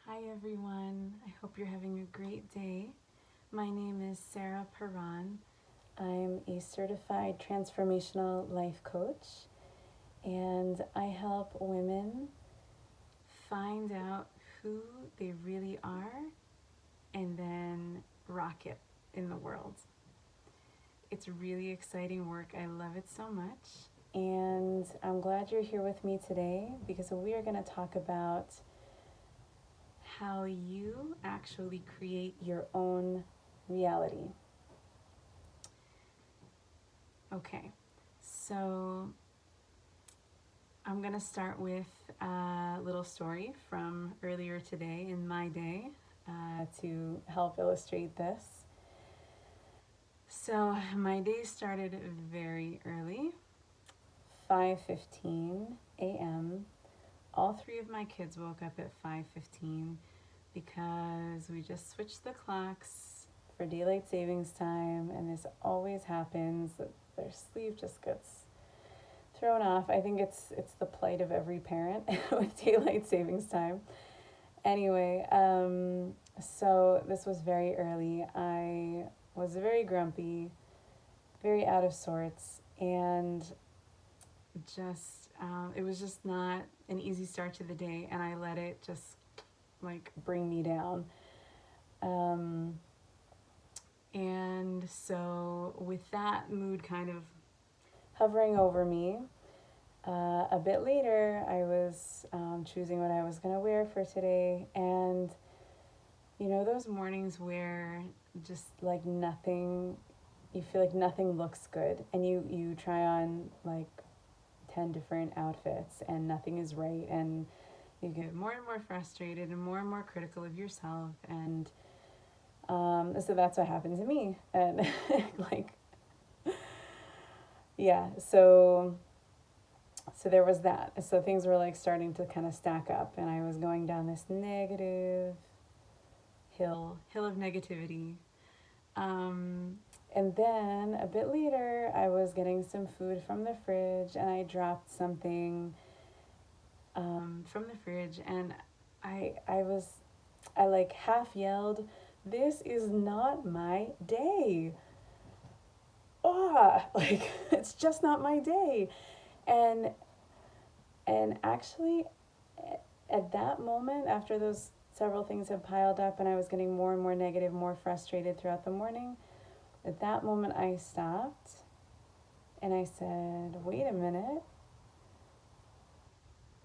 Hi everyone, I hope you're having a great day. My name is Sarah Perron. I'm a certified transformational life coach, and I help women find out who they really are and then rock it in the world. It's really exciting work. I love it so much. And I'm glad you're here with me today because we are going to talk about how you actually create your own reality. Okay, so I'm going to start with a little story from earlier today in my day to help illustrate this. So my day started very early, 5:15 a.m. All three of my kids woke up at 5:15 because we just switched the clocks for daylight savings time, and this always happens that their sleep just gets thrown off. I think it's the plight of every parent with daylight savings time. Anyway, so this was very early. I was very grumpy, very out of sorts, and it was just not an easy start to the day, and I let it just like bring me down. And so with that mood kind of hovering over me, a bit later I was choosing what I was going to wear for today, and you know those mornings where just like nothing, you feel like nothing looks good, and you try on like 10 different outfits and nothing is right, and you get more and more frustrated and more critical of yourself, and so that's what happened to me. And like, yeah, so there was that. So things were like starting to kind of stack up, and I was going down this negative hill of negativity. And then a bit later I was getting some food from the fridge, and I dropped something from the fridge, and I like half yelled, "This is not my day." Like it's just not my day. And actually at that moment, after those several things had piled up and I was getting more and more negative, more frustrated throughout the morning, at that moment I stopped and I said, "Wait a minute.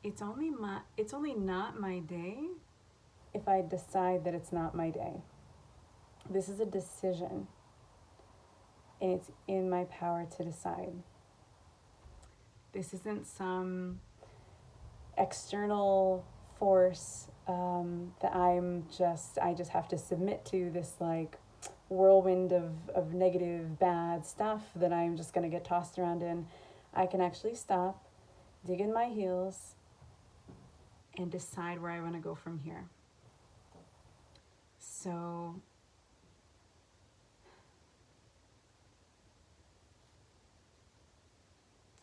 It's only not my day if I decide that it's not my day. This is a decision, and it's in my power to decide. This isn't some external force that I just have to submit to, this like whirlwind of negative, bad stuff that I'm just going to get tossed around in. I can actually stop, dig in my heels, and decide where I want to go from here." So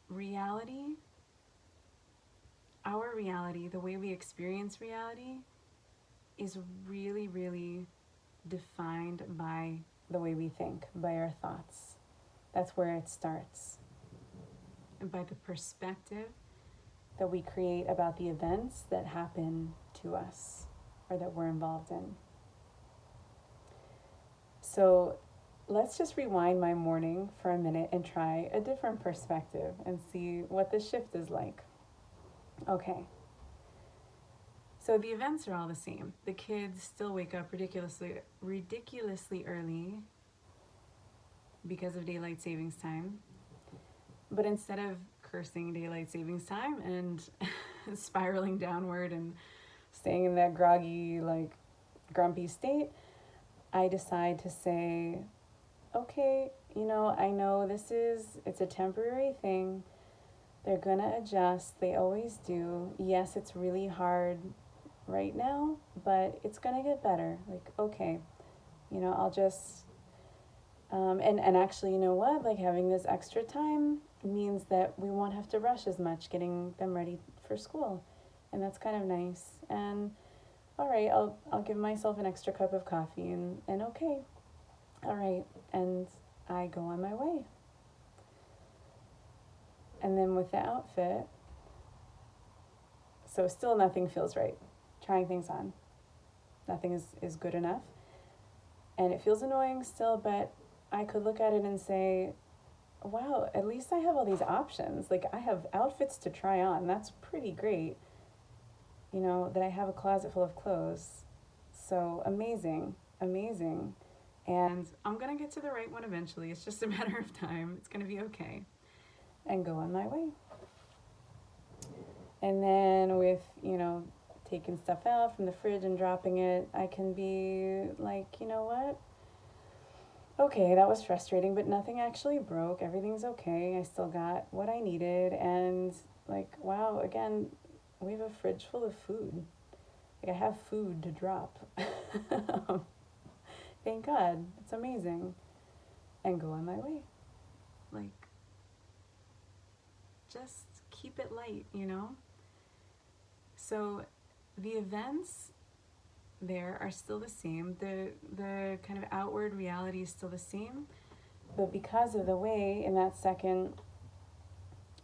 reality, our reality, the way we experience reality, is really, really defined by the way we think, by our thoughts. That's where it starts. And by the perspective that we create about the events that happen to us or that we're involved in. So let's just rewind my morning for a minute and try a different perspective and see what the shift is like. Okay. So the events are all the same. The kids still wake up ridiculously early because of daylight savings time. But instead of cursing daylight savings time and spiraling downward and staying in that groggy, like grumpy state, I decide to say, okay, I know it's a temporary thing. They're gonna adjust. They always do. Yes, it's really hard right now, but it's gonna get better. Like, okay, I'll just, and actually, you know what? Like having this extra time means that we won't have to rush as much getting them ready for school. And that's kind of nice. And all right, I'll give myself an extra cup of coffee, and okay, all right, and I go on my way. And then with the outfit, so still nothing feels right. Trying things on, nothing is good enough, and it feels annoying still, but I could look at it and say, wow, at least I have all these options. Like, I have outfits to try on. That's pretty great. You know, that I have a closet full of clothes. So amazing, amazing. And I'm going to get to the right one eventually. It's just a matter of time. It's going to be okay. And go on my way. And then with, taking stuff out from the fridge and dropping it, I can be like, you know what? Okay, that was frustrating, but nothing actually broke. Everything's okay. I still got what I needed. And like, wow, again, we have a fridge full of food. Like, I have food to drop. Thank God. It's amazing. And go on my way. Like, just keep it light, So the events there are still the same. The kind of outward reality is still the same. But because of the way in that second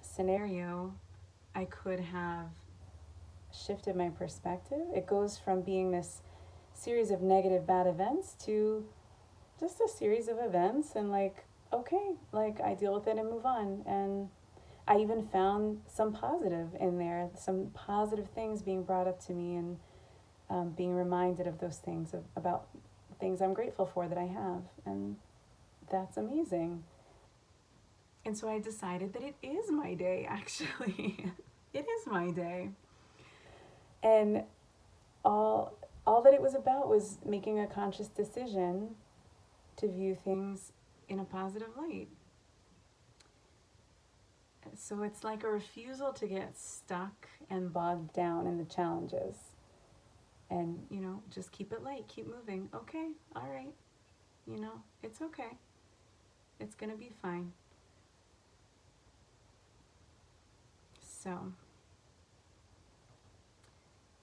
scenario, I could have shifted my perspective. It goes from being this series of negative bad events to just a series of events, and like, okay, like, I deal with it and move on. And I even found some positive in there, some positive things being brought up to me, and being reminded of those things, about things I'm grateful for that I have. And that's amazing. And so I decided that it is my day, actually. It is my day. And all that it was about was making a conscious decision to view things in a positive light. So it's like a refusal to get stuck and bogged down in the challenges. And, just keep it light, keep moving. Okay, all right, it's okay. It's going to be fine. So,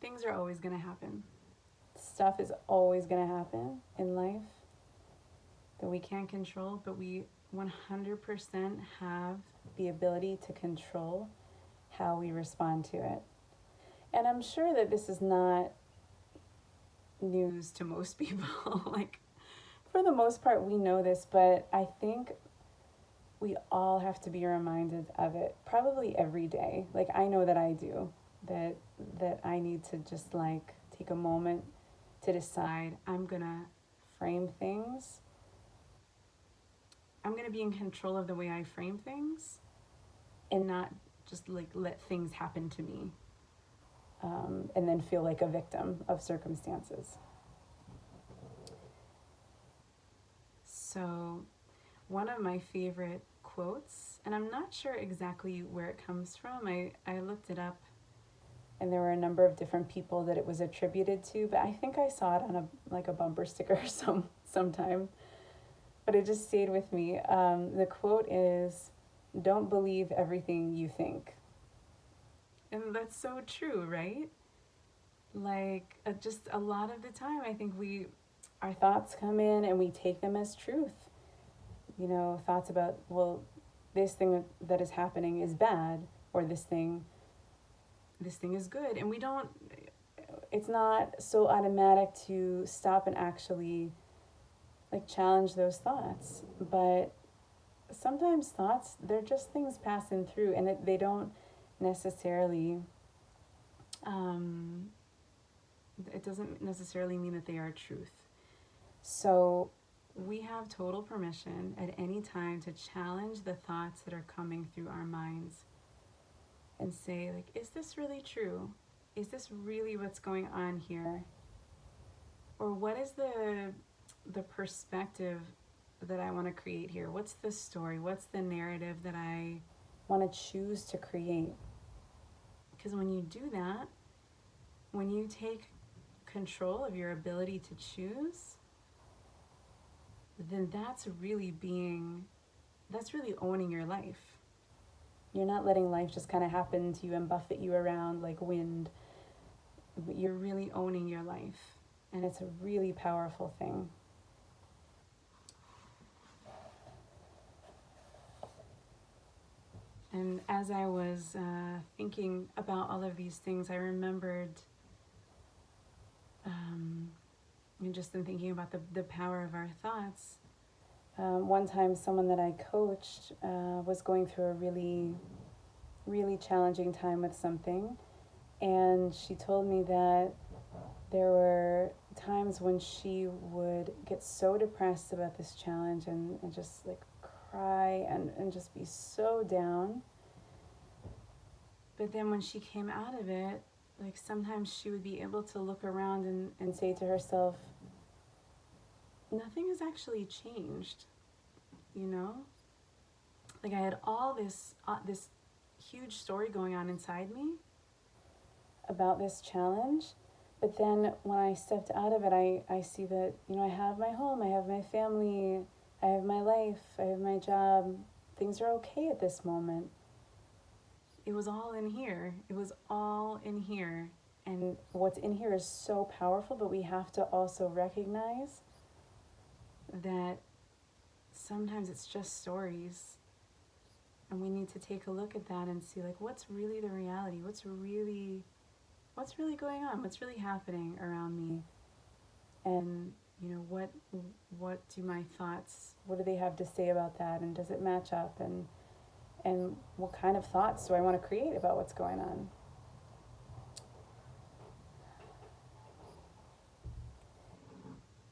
things are always going to happen. Stuff is always going to happen in life that we can't control, but we 100% have the ability to control how we respond to it. And I'm sure that this is not news to most people. Like, for the most part, we know this, but I think we all have to be reminded of it probably every day. Like, I know that I do, that I need to just like take a moment to decide I'm gonna frame things. I'm gonna be in control of the way I frame things, and not just like let things happen to me, and then feel like a victim of circumstances. So one of my favorite quotes, and I'm not sure exactly where it comes from. I looked it up, and there were a number of different people that it was attributed to, but I think I saw it on a bumper sticker sometime. But it just stayed with me. The quote is, "Don't believe everything you think." And that's so true, right? Like, just a lot of the time, I think our thoughts come in and we take them as truth. Thoughts about, well, this thing that is happening is bad, or this thing is good. And it's not so automatic to stop and actually like challenge those thoughts. But sometimes thoughts, they're just things passing through, and they don't necessarily, it doesn't necessarily mean that they are truth. So we have total permission at any time to challenge the thoughts that are coming through our minds and say, like, is this really true? Is this really what's going on here? Or what is the perspective that I want to create here? What's the story? What's the narrative that I want to choose to create? Because when you do that, when you take control of your ability to choose, then that's really owning your life. You're not letting life just kind of happen to you and buffet you around like wind. you're really owning your life. And it's a really powerful thing. And as I was thinking about all of these things, I remembered, and just in thinking about the power of our thoughts. One time, someone that I coached was going through a really, really challenging time with something. And she told me that there were times when she would get so depressed about this challenge and just like cry and just be so down. But then when she came out of it, like sometimes she would be able to look around and say to herself, nothing has actually changed, you know? Like I had all this huge story going on inside me about this challenge. But then when I stepped out of it, I see that, you know, I have my home, I have my family, I have my life, I have my job. Things are okay at this moment. It was all in here. It was all in here. And what's in here is so powerful, but we have to also recognize that sometimes it's just stories. And we need to take a look at that and see, like, what's really the reality? What's really going on? What's really happening around me? And, you know, what do my thoughts, what do they have to say about that? And does it match up? And what kind of thoughts do I want to create about what's going on?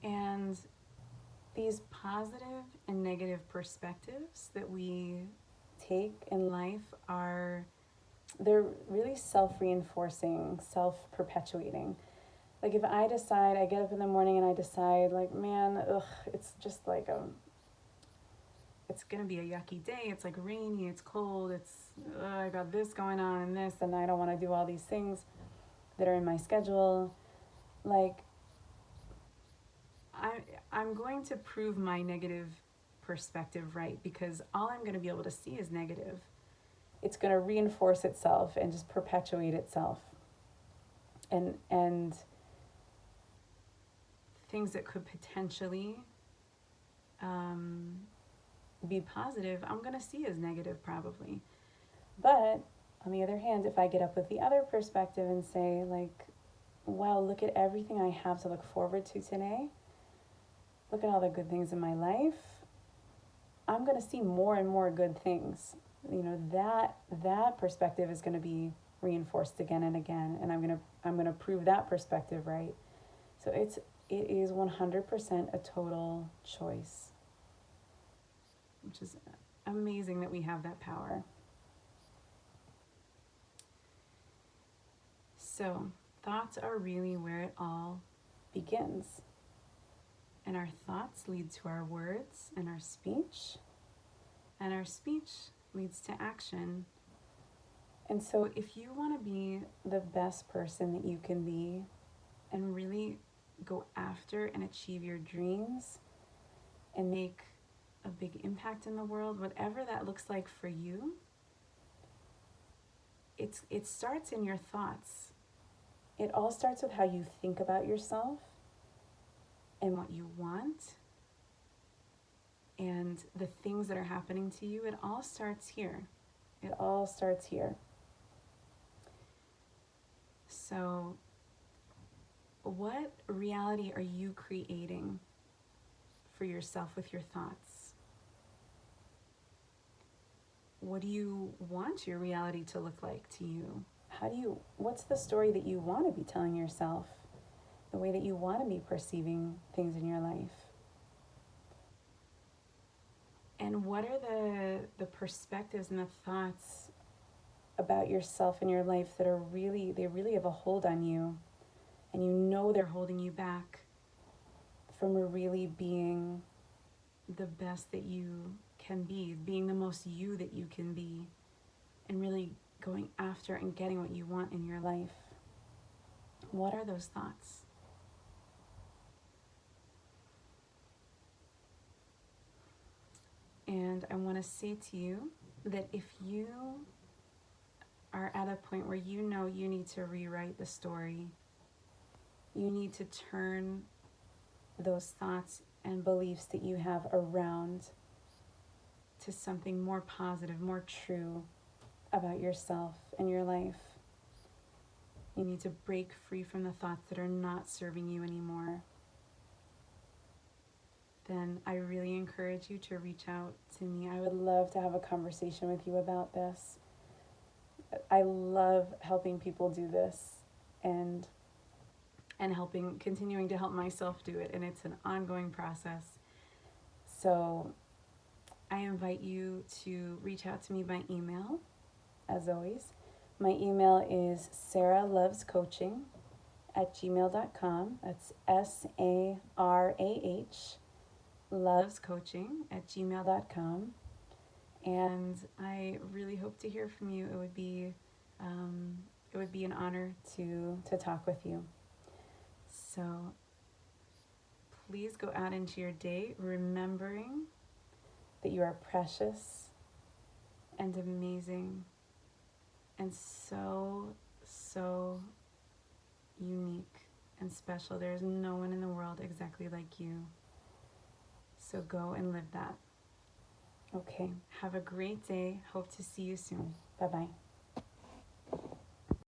And these positive and negative perspectives that we take in life they're really self-reinforcing, self-perpetuating. Like if I decide, I get up in the morning and I decide, like, man, it's just like it's gonna be a yucky day. It's like rainy, it's cold, I got this going on and this, and I don't want to do all these things that are in my schedule. Like, I'm going to prove my negative perspective right, because all I'm going to be able to see is negative. It's going to reinforce itself and just perpetuate itself. And things that could potentially be positive, I'm going to see as negative probably. But on the other hand, if I get up with the other perspective and say, like, wow, look at everything I have to look forward to today. Look at all the good things in my life. I'm going to see more and more good things. You know, that perspective is going to be reinforced again and again, and I'm going to prove that perspective right. So it is 100% a total choice, which is amazing that we have that power. So, thoughts are really where it all begins. And our thoughts lead to our words and our speech. And our speech leads to action. And so if you want to be the best person that you can be and really go after and achieve your dreams and make a big impact in the world, whatever that looks like for you, it starts in your thoughts. It all starts with how you think about yourself and what you want and the things that are happening to you. It all starts here. It all starts here. So, what reality are you creating for yourself with your thoughts? What do you want your reality to look like to you? What's the story that you want to be telling yourself? The way that you want to be perceiving things in your life? And what are the perspectives and the thoughts about yourself and your life that they really have a hold on you, and you know they're holding you back from really being the best that you can be, being the most you that you can be, and really going after and getting what you want in your life? What are those thoughts? And I want to say to you that if you are at a point where you know you need to rewrite the story You need to turn those thoughts and beliefs that you have around to something more positive, more true about yourself and your life. You need to break free from the thoughts that are not serving you anymore. Then I really encourage you to reach out to me. I would love to have a conversation with you about this. I love helping people do this and continuing to help myself do it, and it's an ongoing process. So I invite you to reach out to me by email, as always. My email is sarahlovescoaching@gmail.com. That's SARAH lovescoaching@gmail.com. And I really hope to hear from you. It would be an honor to talk with you. So please go out into your day remembering that you are precious and amazing and so, so unique and special. There is no one in the world exactly like you. So go and live that. Okay, have a great day. Hope to see you soon. Bye-bye.